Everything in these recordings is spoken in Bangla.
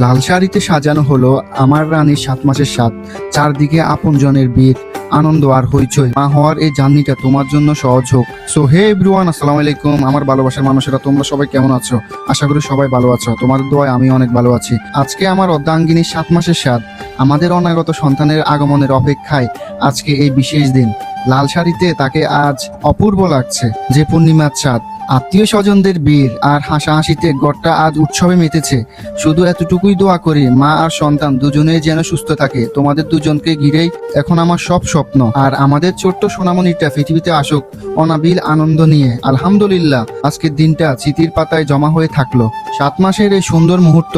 লাল শাড়িতে সাজানো হলো আমার রানীর 7 মাসের সাত। চারদিকে আপনজনের বীর আনন্দ আর হইচই। মা হওয়ার এই জার্নিটা তোমার জন্য সহজ হোক। সো হে এভরিওয়ান, আসসালামু আলাইকুম আমার ভালোবাসার মানুষেরা, তোমরা সবাই কেমন আছো? আশা করি সবাই ভালো আছো। তোমাদের দোয়ায় আমি অনেক ভালো আছি। আজকে আমার অর্ধাঙ্গিনীর 7 মাসের সাত। আমাদের অনাগত সন্তানের আগমনের অপেক্ষায় আজকে এই বিশেষ দিন। লাল শাড়িতে তাকে আজ অপূর্ব লাগছে। যে পূর্ণিমার চাঁদ, আত্মীয় স্বজনদের বীর আর হাসাহাসিতে ঘরটা আজ উৎসবে মেতেছে। শুধু এতটুকুই দোয়া করি মা আর সন্তান দুজনেই যেন সুস্থ থাকে। তোমাদের দুজনকে ঘিরেই এখন আমার সব স্বপ্ন। আর আমাদের ছোট্ট সোনামণিটা পৃথিবীতে আসুক অনাবিল আনন্দ নিয়ে। আলহামদুলিল্লাহ, আজকের দিনটা স্মৃতির পাতায় জমা হয়ে থাকলো। 7 মাসের এই সুন্দর মুহূর্ত,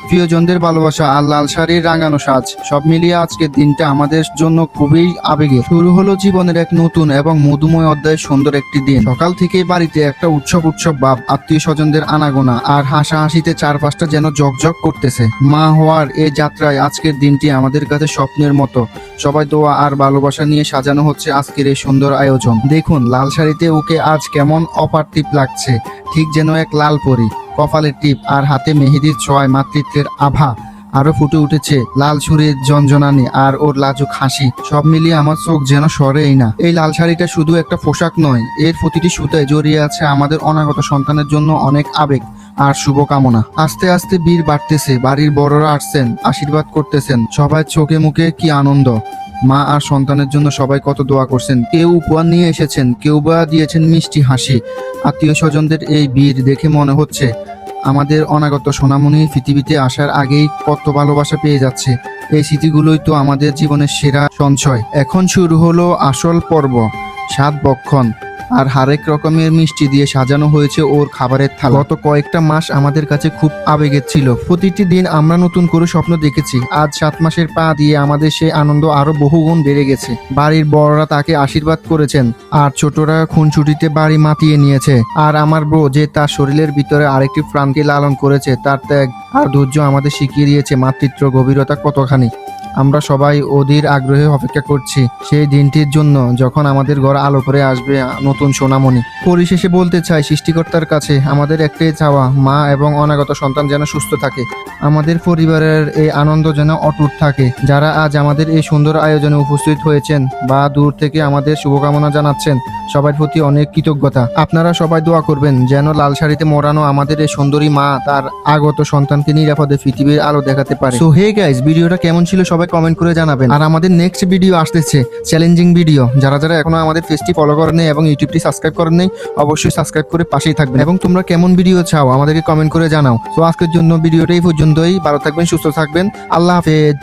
প্রিয়জনদের ভালোবাসা আর লাল শাড়ির রাঙানো সাজ, সব মিলিয়ে আজকের দিনটা আমাদের জন্য খুবই আবেগের। শুরু হলো জীবনের এক নতুন এবং মধুময় অধ্যায়ের সুন্দর একটি দিন। সকাল থেকে বাড়িতে একটা উৎসব ভাব, আত্মীয় স্বজনদের আনাগোনা আর হাসাহাসিতে চারপাশটা যেন ঝকঝক করতেছে। মা হওয়ার এই যাত্রায় আজকের দিনটি আমাদের কাছে স্বপ্নের মতো। সবাই দোয়া আর ভালোবাসা নিয়ে সাজানো হচ্ছে আজকের এই সুন্দর আয়োজন। দেখুন লাল শাড়িতে ওকে আজ কেমন অপার্থিব লাগছে, ঠিক যেন এক লাল পরী। কপালের টিপ আর হাতে মেহেদির ছোঁয়ায় মাতৃত্বের আভা আরো ফুটে উঠেছে। লাল ছুরির জনজনানি আর ওর লাজুক হাসি, সব মিলিয়ে আমার চোখ যেন সরেই না। এই লাল শাড়িটা শুধু একটা পোশাক নয়, এর প্রতিটি সুতায় জড়িয়ে আছে আমাদের অনাগত সন্তানের জন্য অনেক আবেগ আর শুভকামনা। আস্তে আস্তে বীর বাড়তেছে, বাড়ির বড়রা আসছেন, আশীর্বাদ করতেছেন। সবাই চোখে মুখে কি আনন্দ। মা আর সন্তানের জন্য সবাই কত দোয়া করছেন। কেউ উপহার নিয়ে এসেছেন, কেউ বা দিয়েছেন মিষ্টি হাসি। আত্মীয় স্বজনদের এই বীর দেখে মনে হচ্ছে আমাদের অনাগত সোনামণি পৃথিবীতে আসার আগেই কত ভালোবাসা পেয়ে যাচ্ছে। এই স্মৃতিগুলোই তো আমাদের জীবনের সেরা সঞ্চয়। এখন শুরু হলো আসল পর্ব। 7 বক্ষণ আর হরেক রকমের মিষ্টি দিয়ে সাজানো হয়েছে ওর খাবারের থালা। গত কয়েকটা মাস আমাদের কাছে খুব আবেগের ছিল। প্রতিটি দিন আমরা নতুন করে স্বপ্ন দেখেছি। আজ 7 মাসের পা দিয়ে আমাদের সেই আনন্দ আরো বহুগুণ বেড়ে গেছে। বাড়ির বড়রা তাকে আশীর্বাদ করেছেন আর ছোটরা খুনছুটিতে বাড়ি মাতিয়ে নিয়েছে। আর আমার বউ যে তার শরীরের ভিতরে আরেকটি প্রাণকে লালন করেছে, তার ত্যাগ আর ধৈর্য আমাদের শিখিয়ে দিয়েছে মাতৃত্ব গভীরতা কতখানি। আমরা সবাই অধীর আগ্রহে অপেক্ষা করছি সেই দিনটির জন্য, যখন আমাদের ঘর আলো করে আসবে নতুন সোনামণি। পরিশেষে বলতে চাই, সৃষ্টিকর্তার কাছে আমাদের একটাই চাওয়া, মা এবং অনাগত সন্তান যেন সুস্থ থাকে। আমাদের পরিবারের এই আনন্দ যেন অটুট থাকে। যারা আজ আমাদের এই সুন্দর আয়োজনে উপস্থিত হয়েছেন বা দূর থেকে আমাদের শুভকামনা জানাচ্ছেন, সবার প্রতি অনেক কৃতজ্ঞতা। আপনারা সবাই দোয়া করবেন যেন লাল শাড়িতে মোড়ানো আমাদের এই সুন্দরী মা তার আগত সন্তানকে নিরাপদে পৃথিবীর আলো দেখাতে পারে। সো হে গাইস, ভিডিওটা কেমন ছিল সবাই কমেন্ট করে জানাবেন। আর আমাদের নেক্সট ভিডিও আসতেছে চ্যালেঞ্জিং ভিডিও। যারা যারা এখনো আমাদের পেজটি ফলো করেন নাই এবং ইউটিউবটি সাবস্ক্রাইব করেন নাই, অবশ্যই সাবস্ক্রাইব করে পাশেই থাকবেন। এবং তোমরা কেমন ভিডিও চাও আমাদেরকে কমেন্ট করে জানাও। তো আজকের জন্য ভিডিওটা এই পর্যন্তই। ভালো থাকবেন, সুস্থ থাকবেন, আল্লাহ হাফেজ।